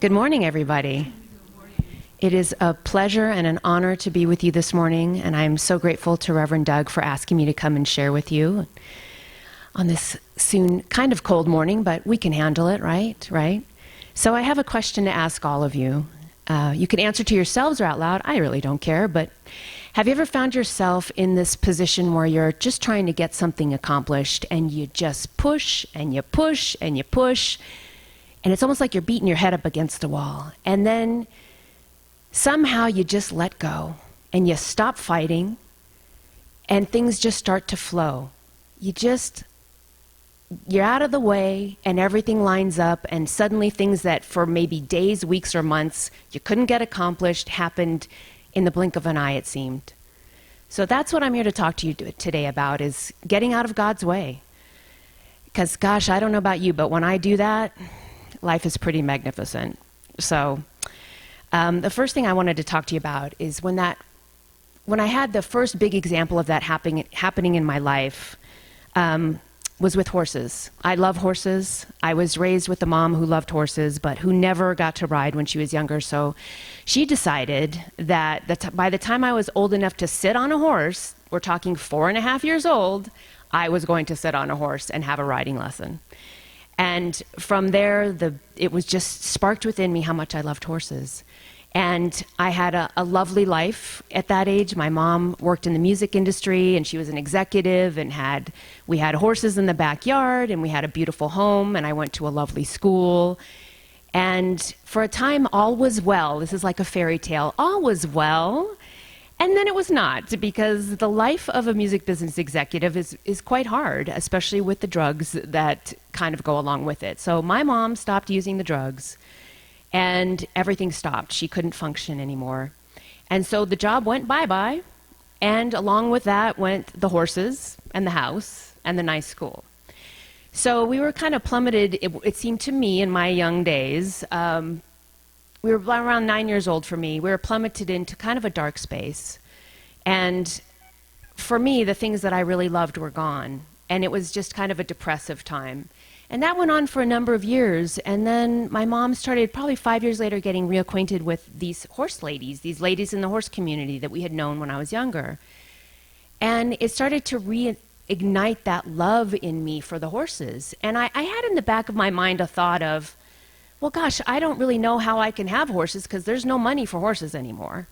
Good morning, everybody. It is a pleasure and an honor to be with you this morning, and I'm so grateful to Reverend Doug for asking me to come and share with you on this soon kind of cold morning, but we can handle it, right? So I have a question to ask all of you. You can answer to yourselves or out loud. I really don't care, but have you ever found yourself in this position where you're just trying to get something accomplished and you just push and you push and you push, and it's almost like you're beating your head up against the wall, and then somehow you just let go and you stop fighting and things just start to flow. You're out of the way and everything lines up, and suddenly things that for maybe days, weeks, or months you couldn't get accomplished happened in the blink of an eye, it seemed. So that's what I'm here to talk to you today about, is getting out of God's way. Because gosh, I don't know about you, but when I do that, life is pretty magnificent. So the first thing I wanted to talk to you about is when I had the first big example of that happening in my life, was with horses. I love horses. I was raised with a mom who loved horses, but who never got to ride when she was younger. So she decided that by the time I was old enough to sit on a horse, we're talking 4.5 years old, I was going to sit on a horse and have a riding lesson. And from there, it was just sparked within me how much I loved horses. And I had a lovely life at that age. My mom worked in the music industry, and she was an executive, and we had horses in the backyard, and we had a beautiful home, and I went to a lovely school. And for a time, all was well. This is like a fairy tale. All was well. And then it was not, because the life of a music business executive is quite hard, especially with the drugs that kind of go along with it. So my mom stopped using the drugs, and everything stopped. She couldn't function anymore. And so the job went bye-bye, and along with that went the horses and the house and the nice school. So we were kind of plummeted, it seemed to me in my young days. We were around 9 years old for me. We were plummeted into kind of a dark space. And for me, the things that I really loved were gone. And it was just kind of a depressive time. And that went on for a number of years. And then my mom started, probably 5 years later, getting reacquainted with these horse ladies, these ladies in the horse community that we had known when I was younger. And it started to reignite that love in me for the horses. And I had in the back of my mind a thought of, well, gosh, I don't really know how I can have horses because there's no money for horses anymore.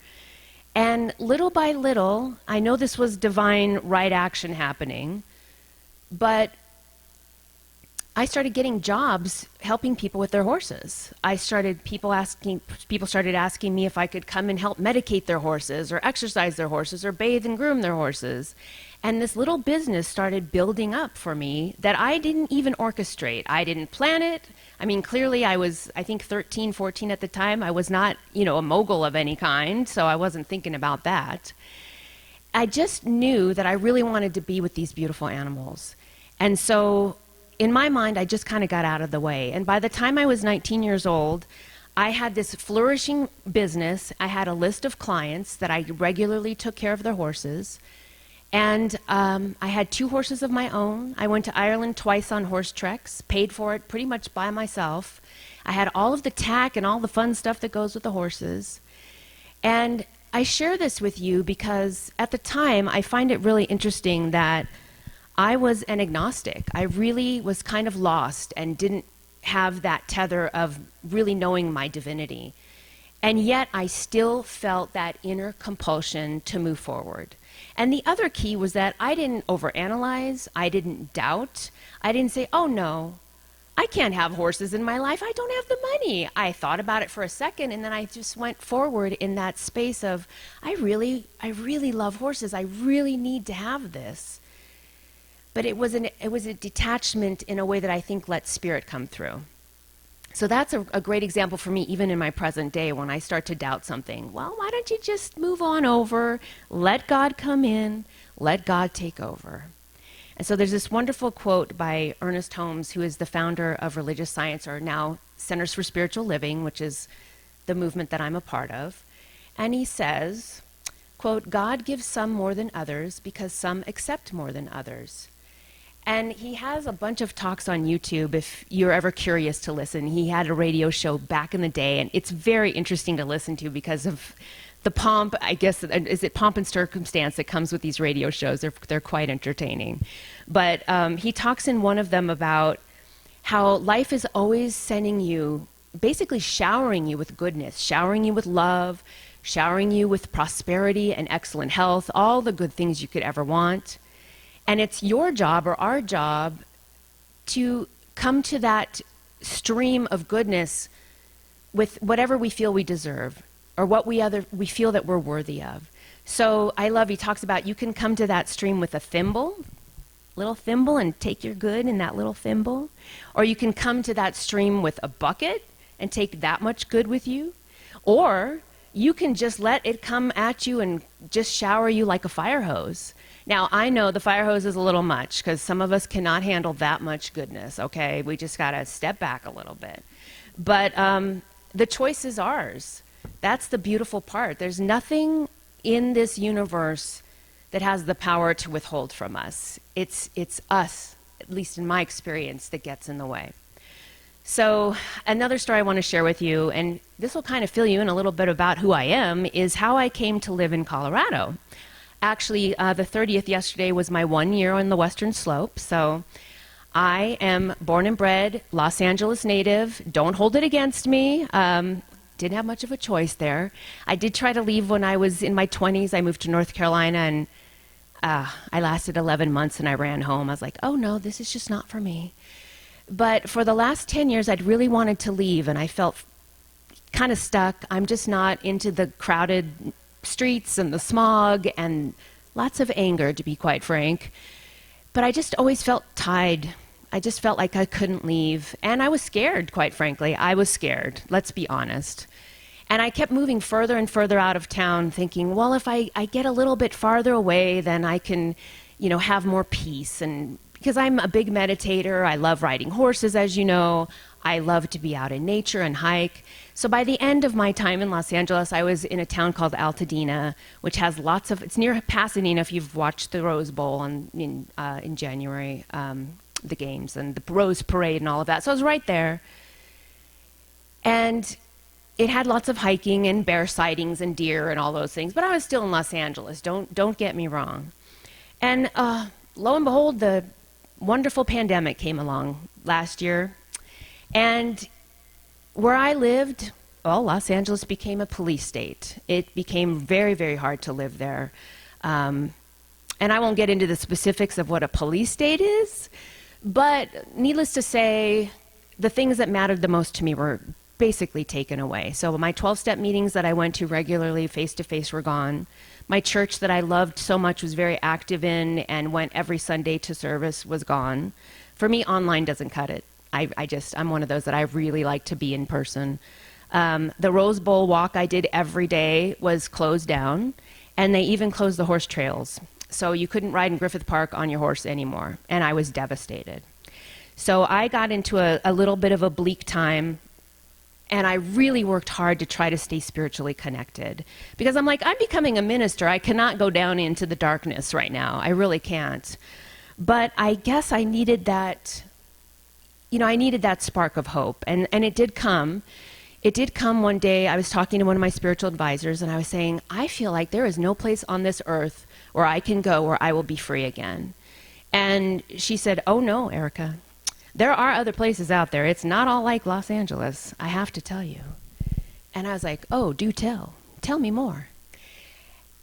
And little by little, I know this was divine right action happening, but I started getting jobs helping people with their horses. People started asking me if I could come and help medicate their horses or exercise their horses or bathe and groom their horses. And this little business started building up for me that I didn't even orchestrate. I didn't plan it. I mean, clearly I was, I think 13, 14 at the time. I was not, a mogul of any kind, so I wasn't thinking about that. I just knew that I really wanted to be with these beautiful animals. And so in my mind, I just kind of got out of the way. And by the time I was 19 years old, I had this flourishing business. I had a list of clients that I regularly took care of their horses. And I had 2 horses of my own. I went to Ireland twice on horse treks, paid for it pretty much by myself. I had all of the tack and all the fun stuff that goes with the horses. And I share this with you because at the time, I find it really interesting that I was an agnostic. I really was kind of lost and didn't have that tether of really knowing my divinity. And yet I still felt that inner compulsion to move forward. And the other key was that I didn't overanalyze, I didn't doubt, I didn't say, oh no, I can't have horses in my life, I don't have the money. I thought about it for a second, and then I just went forward in that space of, I really love horses, I really need to have this. But it was a detachment in a way that I think let spirit come through. So that's a great example for me, even in my present day, when I start to doubt something. Well, why don't you just move on over, let God come in, let God take over. And so there's this wonderful quote by Ernest Holmes, who is the founder of Religious Science, or now Centers for Spiritual Living, which is the movement that I'm a part of. And he says, quote, God gives some more than others because some accept more than others. And he has a bunch of talks on YouTube if you're ever curious to listen. He had a radio show back in the day, and it's very interesting to listen to because of the pomp, I guess, is it pomp and circumstance that comes with these radio shows? They're quite entertaining. But he talks in one of them about how life is always sending you, basically showering you with goodness, showering you with love, showering you with prosperity and excellent health, all the good things you could ever want. And it's your job or our job to come to that stream of goodness with whatever we feel we deserve or what we feel that we're worthy of. So I love, he talks about you can come to that stream with a little thimble, and take your good in that little thimble. Or you can come to that stream with a bucket and take that much good with you. Or you can just let it come at you and just shower you like a fire hose. Now, I know the fire hose is a little much because some of us cannot handle that much goodness, okay? We just got to step back a little bit. But the choice is ours. That's the beautiful part. There's nothing in this universe that has the power to withhold from us. It's us, at least in my experience, that gets in the way. So another story I want to share with you, and this will kind of fill you in a little bit about who I am, is how I came to live in Colorado. Actually, the 30th yesterday was my 1 year on the Western Slope. So I am born and bred Los Angeles native. Don't hold it against me. Didn't have much of a choice there. I did try to leave when I was in my 20s. I moved to North Carolina, and I lasted 11 months and I ran home. I was like, oh no, this is just not for me. But for the last 10 years, I'd really wanted to leave, and I felt kind of stuck. I'm just not into the crowded streets and the smog and lots of anger, to be quite frank. But I just always felt tied. I just felt like I couldn't leave. And I was scared, quite frankly. I was scared, let's be honest. And I kept moving further and further out of town, thinking, well, if I get a little bit farther away, then I can, have more peace. And because I'm a big meditator, I love riding horses, as you know. I love to be out in nature and hike. So by the end of my time in Los Angeles, I was in a town called Altadena, which has it's near Pasadena if you've watched the Rose Bowl in January, the games and the Rose Parade and all of that. So I was right there. And it had lots of hiking and bear sightings and deer and all those things, but I was still in Los Angeles, don't get me wrong. And lo and behold, the wonderful pandemic came along last year. And where I lived, Los Angeles became a police state. It became very, very hard to live there. And I won't get into the specifics of what a police state is, but needless to say, the things that mattered the most to me were basically taken away. So my 12-step meetings that I went to regularly face-to-face were gone. My church that I loved so much, was very active in, and went every Sunday to service, was gone. For me, online doesn't cut it. I'm one of those that I really like to be in person. The Rose Bowl walk I did every day was closed down, and they even closed the horse trails. So you couldn't ride in Griffith Park on your horse anymore, and I was devastated. So I got into a little bit of a bleak time, and I really worked hard to try to stay spiritually connected. Because I'm like, I'm becoming a minister. I cannot go down into the darkness right now. I really can't. But I guess I needed that, I needed that spark of hope. And it did come. It did come one day. I was talking to one of my spiritual advisors, and I was saying, I feel like there is no place on this earth where I can go where I will be free again. And she said, oh no, Erika. There are other places out there. It's not all like Los Angeles, I have to tell you. And I was like, oh, do tell. Tell me more.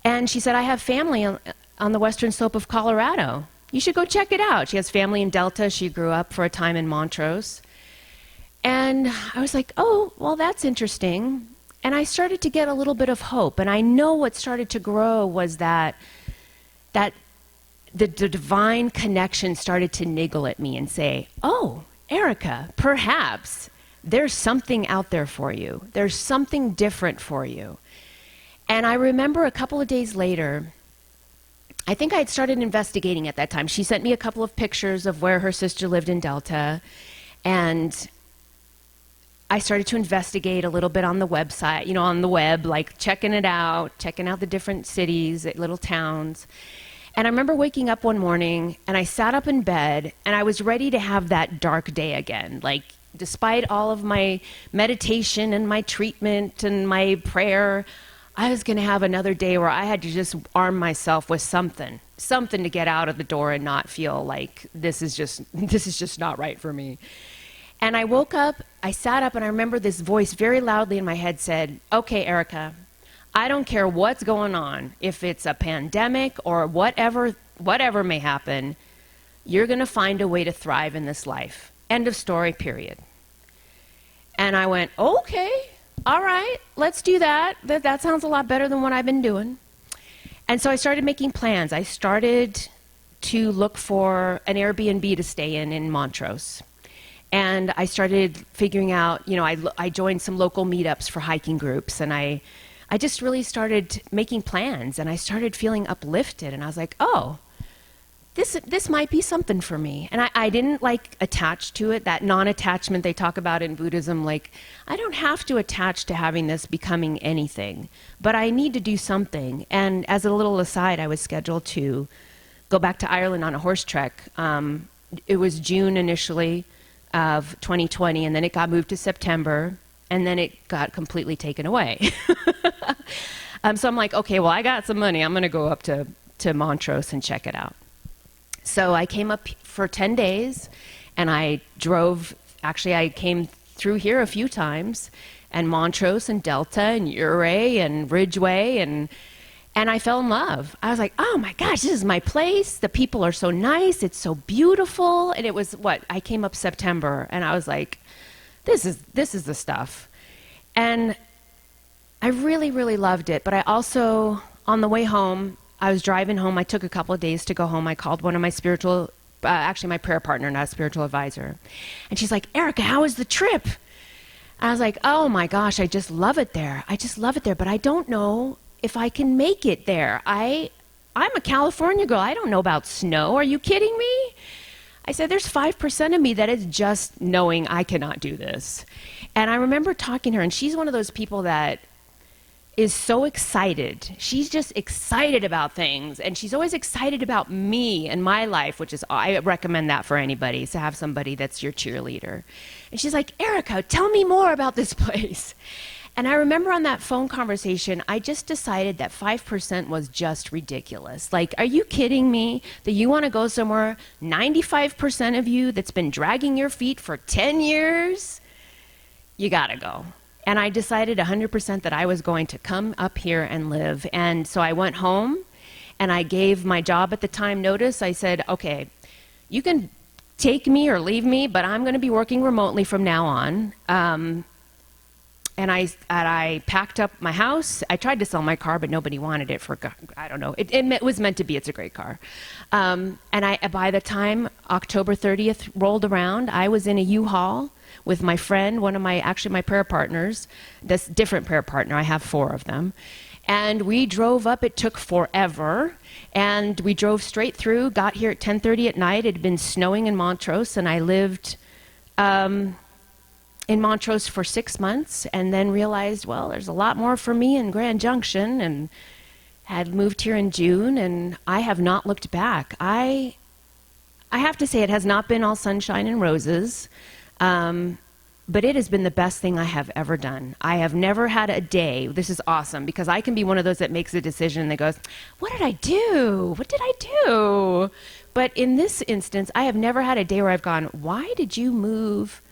And she said, I have family on the Western Slope of Colorado. You should go check it out. She has family in Delta. She grew up for a time in Montrose. And I was like, oh, well, that's interesting. And I started to get a little bit of hope. And I know what started to grow was that the divine connection started to niggle at me and say, oh, Erika, perhaps there's something out there for you. There's something different for you. And I remember a couple of days later, I think I had started investigating at that time. She sent me a couple of pictures of where her sister lived in Delta, and I started to investigate a little bit on the website, on the web, like checking out the different cities, little towns. And I remember waking up one morning and I sat up in bed and I was ready to have that dark day again. Like, despite all of my meditation and my treatment and my prayer, I was going to have another day where I had to just arm myself with something to get out of the door and not feel like this is just not right for me. And I woke up, I sat up, and I remember this voice very loudly in my head said, "Okay, Erika, I don't care what's going on, if it's a pandemic or whatever may happen, you're going to find a way to thrive in this life. End of story, period." And I went, "Okay, all right, let's do that. That sounds a lot better than what I've been doing." And so I started making plans. I started to look for an Airbnb to stay in Montrose. And I started figuring out, I joined some local meetups for hiking groups, and I just really started making plans, and I started feeling uplifted, and I was like, oh, this might be something for me. And I didn't attach to it, that non-attachment they talk about in Buddhism. I don't have to attach to having this becoming anything, but I need to do something. And as a little aside, I was scheduled to go back to Ireland on a horse trek. It was June initially of 2020, and then it got moved to September, and then it got completely taken away. So I'm like, okay, well, I got some money. I'm going to go up to Montrose and check it out. So I came up for 10 days, and I came through here a few times, and Montrose and Delta and Ouray and Ridgeway, and I fell in love. I was like, oh my gosh, this is my place. The people are so nice. It's so beautiful. And it was I came up September, and I was like, this is the stuff. And I really, really loved it. But I also, on the way home, I was driving home. I took a couple of days to go home. I called one of my my prayer partner, not a spiritual advisor. And she's like, "Erika, how was the trip?" I was like, oh my gosh, I just love it there. But I don't know if I can make it there. I'm a California girl. I don't know about snow. Are you kidding me? I said, there's 5% of me that is just knowing I cannot do this. And I remember talking to her, and she's one of those people that is so excited. She's just excited about things, and she's always excited about me and my life, which is, I recommend that for anybody, to have somebody that's your cheerleader. And she's like, "Erika, tell me more about this place." And I remember on that phone conversation, I just decided that 5% was just ridiculous. Are you kidding me that you want to go somewhere, 95% of you that's been dragging your feet for 10 years? You got to go. And I decided 100% that I was going to come up here and live. And so I went home, and I gave my job at the time notice. I said, okay, you can take me or leave me, but I'm going to be working remotely from now on. And I packed up my house. I tried to sell my car, but nobody wanted it for, I don't know. It was meant to be. It's a great car. And by the time October 30th rolled around, I was in a U-Haul with my friend, one of my prayer partners, this different prayer partner. I have 4 of them. And we drove up. It took forever. And we drove straight through, got here at 10:30 at night. It had been snowing in Montrose, and I lived in Montrose for 6 months, and then realized, well, there's a lot more for me in Grand Junction, and had moved here in June, and I have not looked back. I have to say, it has not been all sunshine and roses. But it has been the best thing I have ever done. I have never had a day, this is awesome, because I can be one of those that makes a decision that goes, what did I do? What did I do? But in this instance, I have never had a day where I've gone, why did you move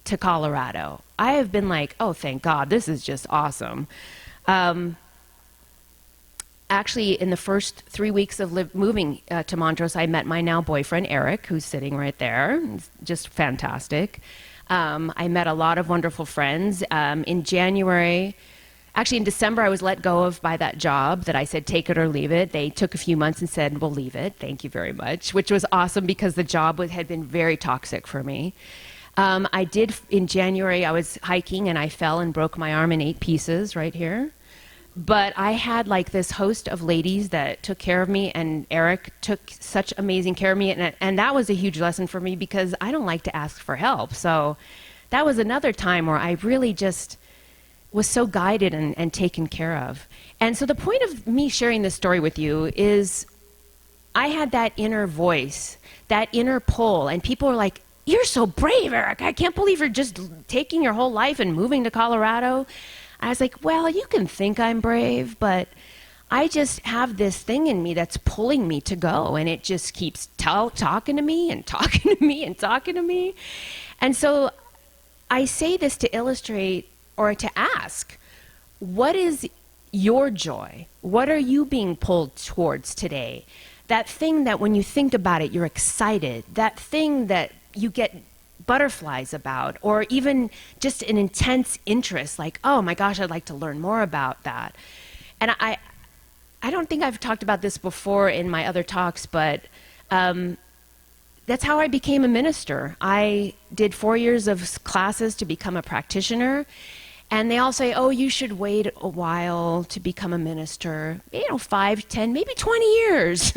to Colorado? I have been like, oh, thank God, this is just awesome. Actually, in the first 3 weeks of moving to Montrose, I met my now boyfriend, Eric, who's sitting right there. It's just fantastic. I met a lot of wonderful friends. In December, I was let go of by that job that I said, take it or leave it. They took a few months and said, we'll leave it. Thank you very much, which was awesome because the job had been very toxic for me. In January, I was hiking and I fell and broke my arm in 8 pieces right here. But I had this host of ladies that took care of me, and Eric took such amazing care of me, and that was a huge lesson for me because I don't like to ask for help. So that was another time where I really just was so guided and taken care of. And so the point of me sharing this story with you is I had that inner voice, that inner pull, and people were like, "You're so brave, Erica. I can't believe you're just taking your whole life and moving to Colorado." I was like, well, you can think I'm brave, but I just have this thing in me that's pulling me to go, and it just keeps talking to me and talking to me and talking to me. And so I say this to illustrate or to ask, what is your joy? What are you being pulled towards today? That thing that when you think about it, you're excited. That thing that you get butterflies about, or even just an intense interest, like, oh my gosh, I'd like to learn more about that. And I don't think I've talked about this before in my other talks, but that's how I became a minister. I did 4 years of classes to become a practitioner, and they all say, oh, you should wait a while to become a minister, 5, 10, maybe 20 years.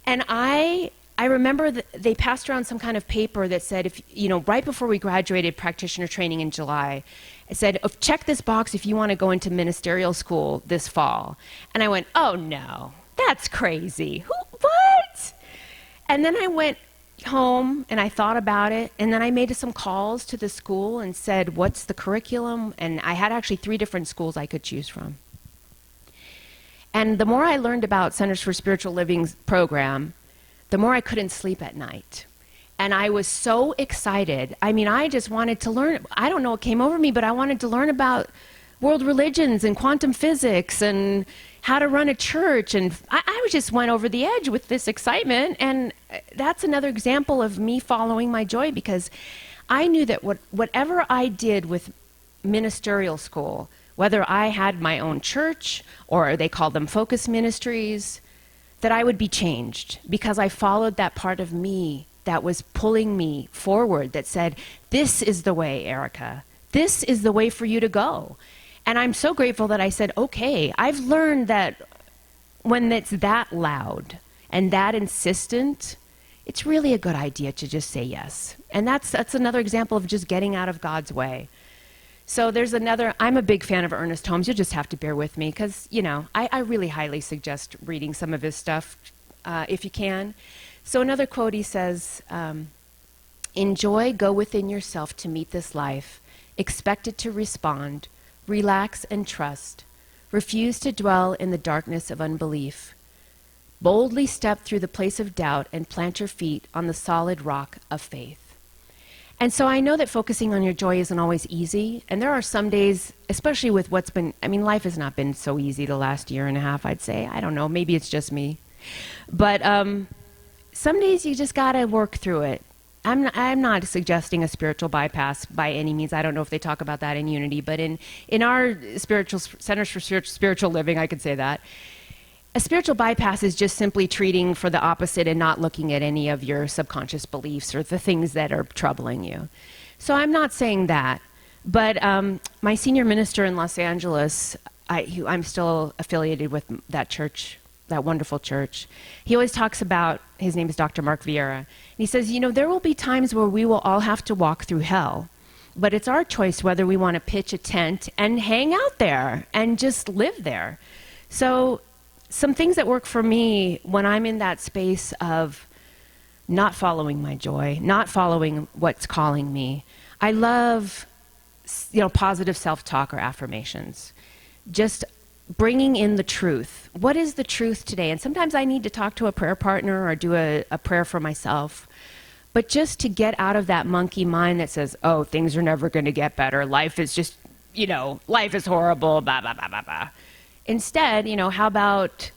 And I remember they passed around some kind of paper that said, if right before we graduated practitioner training in July, it said, check this box if you want to go into ministerial school this fall. And I went, oh no, that's crazy. What? And then I went home and I thought about it, and then I made some calls to the school and said, what's the curriculum? And I had actually 3 different schools I could choose from. And the more I learned about Centers for Spiritual Living's program, the more I couldn't sleep at night. And I was so excited. I mean, I just wanted to learn. I don't know what came over me, but I wanted to learn about world religions and quantum physics and how to run a church. And I just went over the edge with this excitement. And that's another example of me following my joy, because I knew that whatever I did with ministerial school, whether I had my own church or they called them focus ministries, that I would be changed, because I followed that part of me that was pulling me forward, that said, this is the way, Erica. This is the way for you to go. And I'm so grateful that I said, okay. I've learned that when it's that loud and that insistent, it's really a good idea to just say yes. And that's another example of just getting out of God's way. So there's another, I'm a big fan of Ernest Holmes. You'll just have to bear with me, because, I really highly suggest reading some of his stuff if you can. So another quote, he says, enjoy, go within yourself to meet this life, expect it to respond, relax and trust, refuse to dwell in the darkness of unbelief, boldly step through the place of doubt and plant your feet on the solid rock of faith. And so I know that focusing on your joy isn't always easy. And there are some days, especially with life has not been so easy the last year and a half, I'd say. I don't know, maybe it's just me. But some days you just got to work through it. I'm not suggesting a spiritual bypass by any means. I don't know if they talk about that in Unity, but in our spiritual Centers for Spiritual Living, I could say that. A spiritual bypass is just simply treating for the opposite and not looking at any of your subconscious beliefs or the things that are troubling you. So I'm not saying that. But my senior minister in Los Angeles, I'm still affiliated with that church, that wonderful church. He always talks about, his name is Dr. Mark Vieira, and he says, there will be times where we will all have to walk through hell, but it's our choice whether we want to pitch a tent and hang out there and just live there. So some things that work for me when I'm in that space of not following my joy, not following what's calling me, I love, positive self-talk or affirmations. Just bringing in the truth. What is the truth today? And sometimes I need to talk to a prayer partner or do a prayer for myself. But just to get out of that monkey mind that says, oh, things are never going to get better. Life is just, life is horrible, blah, blah, blah, blah, blah. Instead, how about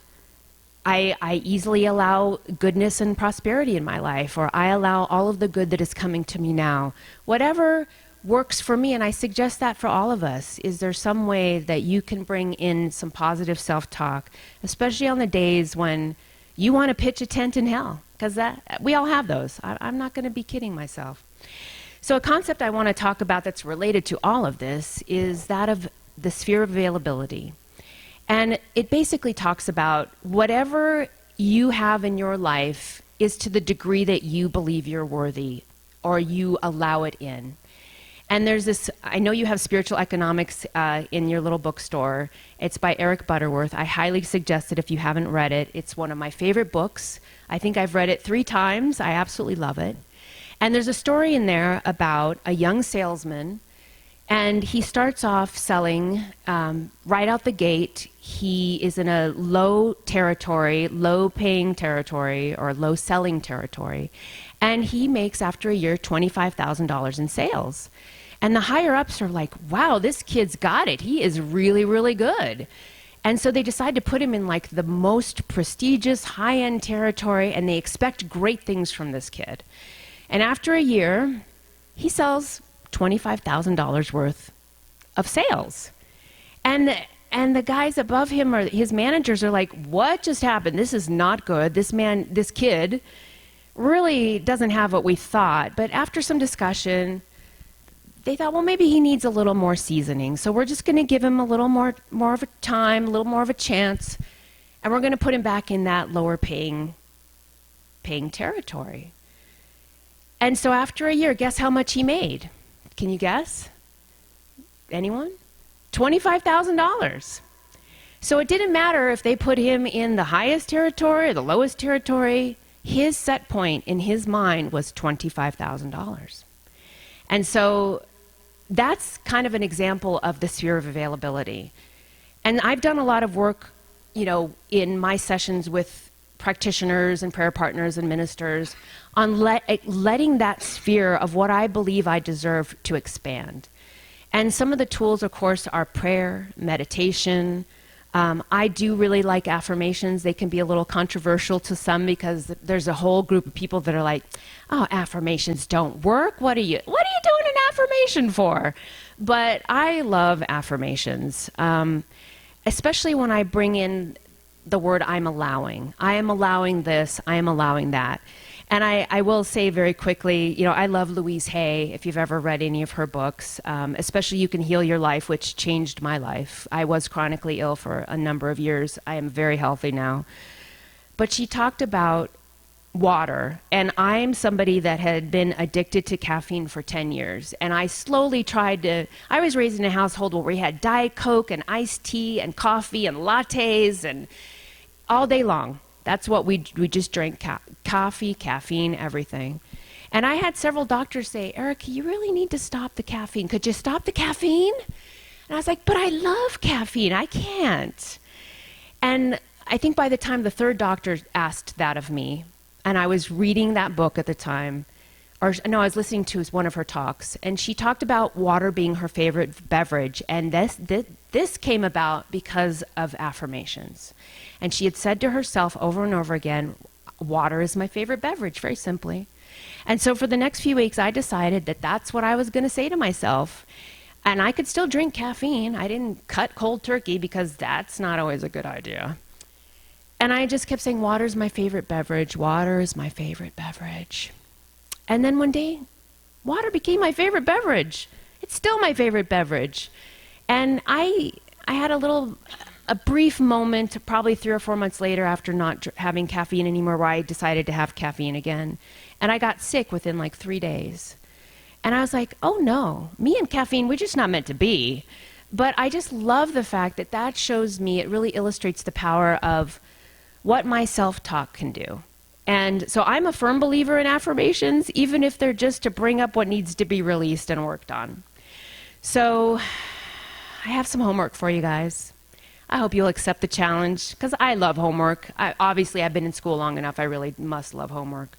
I easily allow goodness and prosperity in my life, or I allow all of the good that is coming to me now. Whatever works for me, and I suggest that for all of us. Is there some way that you can bring in some positive self-talk, especially on the days when you want to pitch a tent in hell? Because we all have those. I'm not going to be kidding myself. So a concept I want to talk about that's related to all of this is that of the sphere of availability. And it basically talks about whatever you have in your life is to the degree that you believe you're worthy or you allow it in. And there's this, I know you have Spiritual Economics in your little bookstore. It's by Eric Butterworth. I highly suggest it if you haven't read it. It's one of my favorite books. I think I've read it 3 times. I absolutely love it. And there's a story in there about a young salesman, and he starts off selling right out the gate. He is in a low territory, low-paying territory, or low-selling territory. And he makes, after a year, $25,000 in sales. And the higher-ups are like, wow, this kid's got it. He is really, really good. And so they decide to put him in like the most prestigious, high-end territory, and they expect great things from this kid. And after a year, he sells $25,000 worth of sales. And the guys above him, or his managers, are like, what just happened? This is not good. This kid really doesn't have what we thought. But after some discussion, they thought, well, maybe he needs a little more seasoning. So we're just going to give him a little more of a time, a little more of a chance, and we're going to put him back in that lower paying territory. And so after a year, guess how much he made? Can you guess? Anyone? $25,000. So it didn't matter if they put him in the highest territory or the lowest territory. His set point in his mind was $25,000. And so that's kind of an example of the sphere of availability. And I've done a lot of work, in my sessions with practitioners and prayer partners and ministers on letting that sphere of what I believe I deserve to expand. And some of the tools, of course, are prayer, meditation. I do really like affirmations. They can be a little controversial to some because there's a whole group of people that are like, oh, affirmations don't work. What are you doing an affirmation for? But I love affirmations, especially when I bring in the word I'm allowing. I am allowing this. I am allowing that. And I will say very quickly, I love Louise Hay, if you've ever read any of her books, especially You Can Heal Your Life, which changed my life. I was chronically ill for a number of years. I am very healthy now. But she talked about water, and I'm somebody that had been addicted to caffeine for 10 years. And I slowly I was raised in a household where we had Diet Coke and iced tea and coffee and lattes and all day long. That's what we just drank, coffee, caffeine, everything. And I had several doctors say, Erika, you really need to stop the caffeine. Could you stop the caffeine? And I was like, but I love caffeine. I can't. And I think by the time the 3rd doctor asked that of me, and I was reading that book at the time, I was listening to one of her talks, and she talked about water being her favorite beverage, and this came about because of affirmations. And she had said to herself over and over again, water is my favorite beverage, very simply. And so for the next few weeks, I decided that that's what I was going to say to myself. And I could still drink caffeine. I didn't cut cold turkey because that's not always a good idea. And I just kept saying, water is my favorite beverage. Water is my favorite beverage. And then one day, water became my favorite beverage. It's still my favorite beverage. And I had a brief moment, probably 3 or 4 months later after not having caffeine anymore, where I decided to have caffeine again. And I got sick within like 3 days. And I was like, oh no, me and caffeine, we're just not meant to be. But I just love the fact that shows me, it really illustrates the power of what my self-talk can do. And so I'm a firm believer in affirmations, even if they're just to bring up what needs to be released and worked on. So I have some homework for you guys. I hope you'll accept the challenge, because I love homework. Obviously, I've been in school long enough. I really must love homework.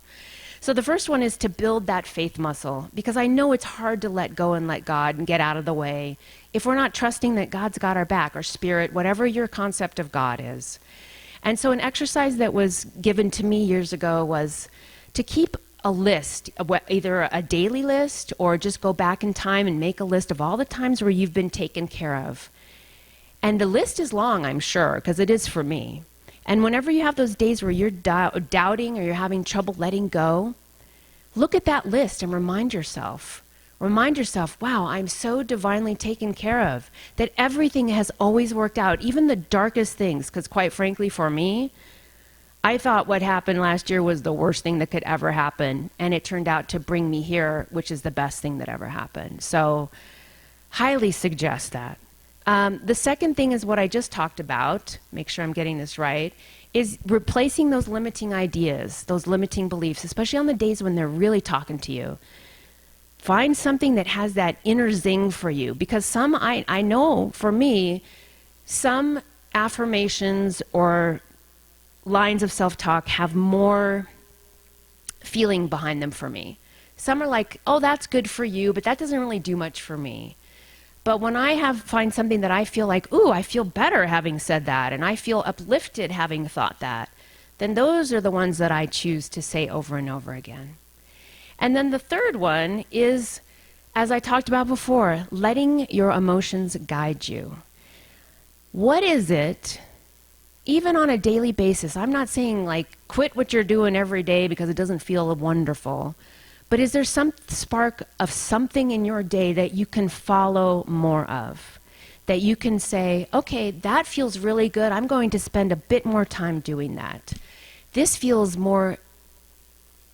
So the first one is to build that faith muscle, because I know it's hard to let go and let God and get out of the way if we're not trusting that God's got our back, or spirit, whatever your concept of God is. And so an exercise that was given to me years ago was to keep a list, either a daily list or just go back in time and make a list of all the times where you've been taken care of. And the list is long, I'm sure, because it is for me. And whenever you have those days where you're doubting or you're having trouble letting go, look at that list and remind yourself, wow, I'm so divinely taken care of, that everything has always worked out, even the darkest things, because quite frankly, for me, I thought what happened last year was the worst thing that could ever happen, and it turned out to bring me here, which is the best thing that ever happened. So highly suggest that. The second thing is what I just talked about, make sure I'm getting this right, is replacing those limiting ideas, those limiting beliefs, especially on the days when they're really talking to you. Find something that has that inner zing for you, because I know for me, some affirmations or lines of self-talk have more feeling behind them for me. Some are like, oh, that's good for you, but that doesn't really do much for me. But when I find something that I feel like, ooh, I feel better having said that, and I feel uplifted having thought that, then those are the ones that I choose to say over and over again. And then the third one is, as I talked about before, letting your emotions guide you. What is it, even on a daily basis? I'm not saying like quit what you're doing every day because it doesn't feel wonderful. But is there some spark of something in your day that you can follow more of? That you can say, okay, that feels really good. I'm going to spend a bit more time doing that. This feels more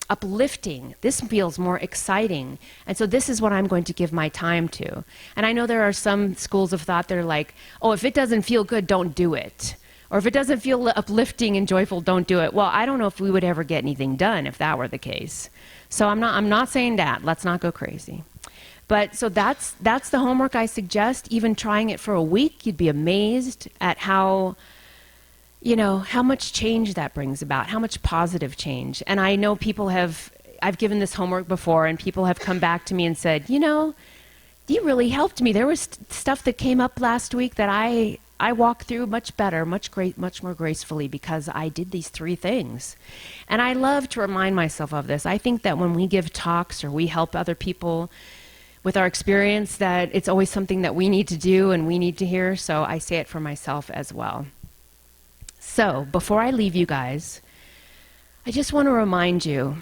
uplifting. This feels more exciting. And so this is what I'm going to give my time to. And I know there are some schools of thought that are like, oh, if it doesn't feel good, don't do it. Or if it doesn't feel uplifting and joyful, don't do it. Well, I don't know if we would ever get anything done if that were the case. So I'm not saying that. Let's not go crazy. But so that's the homework I suggest. Even trying it for a week, you'd be amazed at how much change that brings about, how much positive change. And I know I've given this homework before, and people have come back to me and said, you really helped me. There was stuff that came up last week that I walked through much better, much more gracefully because I did these 3 things. And I love to remind myself of this. I think that when we give talks or we help other people with our experience, that it's always something that we need to do and we need to hear. So I say it for myself as well. So before I leave you guys, I just want to remind you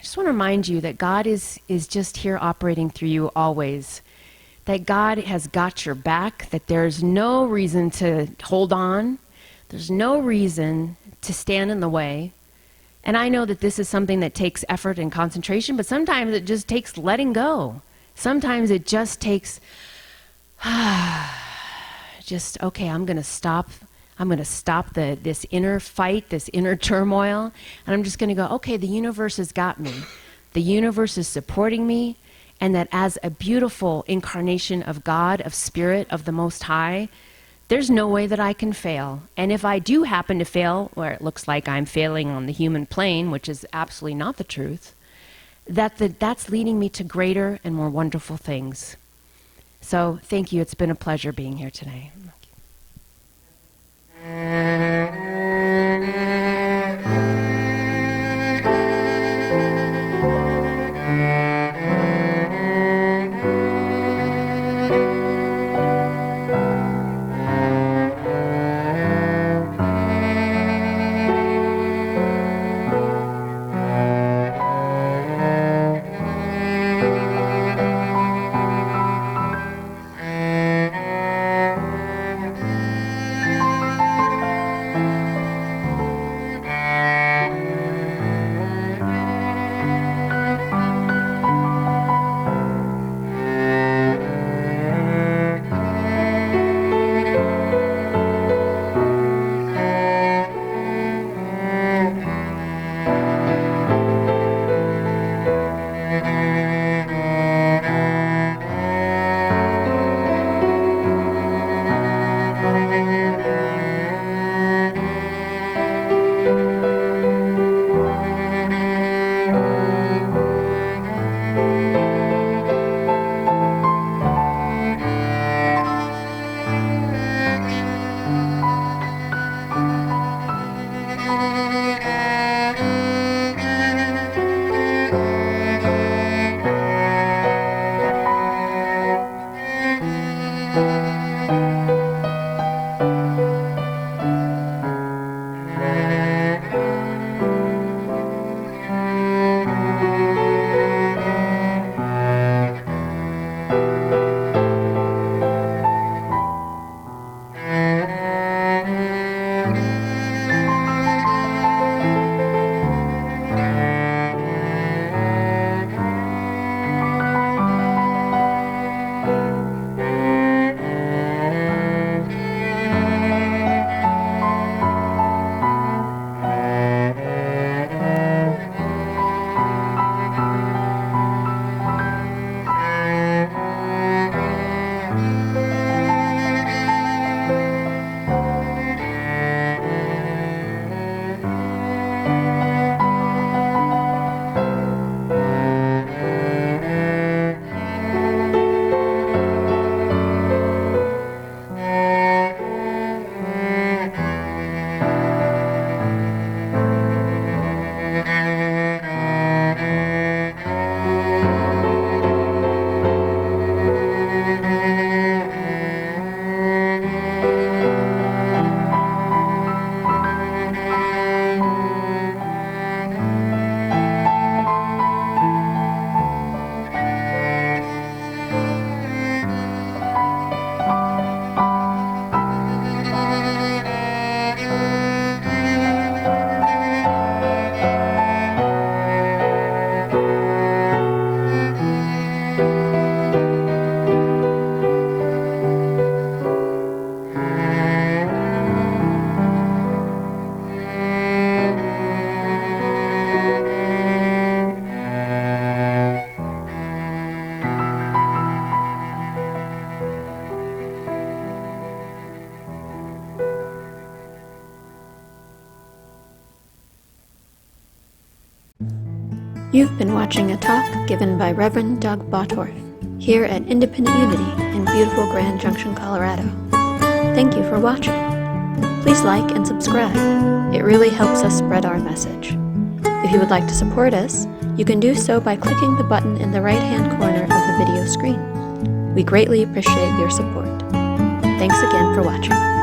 that God is just here operating through you always. That God has got your back, that there's no reason to hold on. There's no reason to stand in the way. And I know that this is something that takes effort and concentration, but sometimes it just takes letting go. Sometimes it just takes, okay, I'm going to stop this inner fight, this inner turmoil, and I'm just going to go, okay, the universe has got me. The universe is supporting me. And that as a beautiful incarnation of God, of Spirit, of the Most High, there's no way that I can fail. And if I do happen to fail, where it looks like I'm failing on the human plane, which is absolutely not the truth, that's leading me to greater and more wonderful things. So thank you. It's been a pleasure being here today. You've been watching a talk given by Reverend Doug Bottorff here at Independent Unity in beautiful Grand Junction, Colorado. Thank you for watching. Please like and subscribe. It really helps us spread our message. If you would like to support us, you can do so by clicking the button in the right-hand corner of the video screen. We greatly appreciate your support. Thanks again for watching.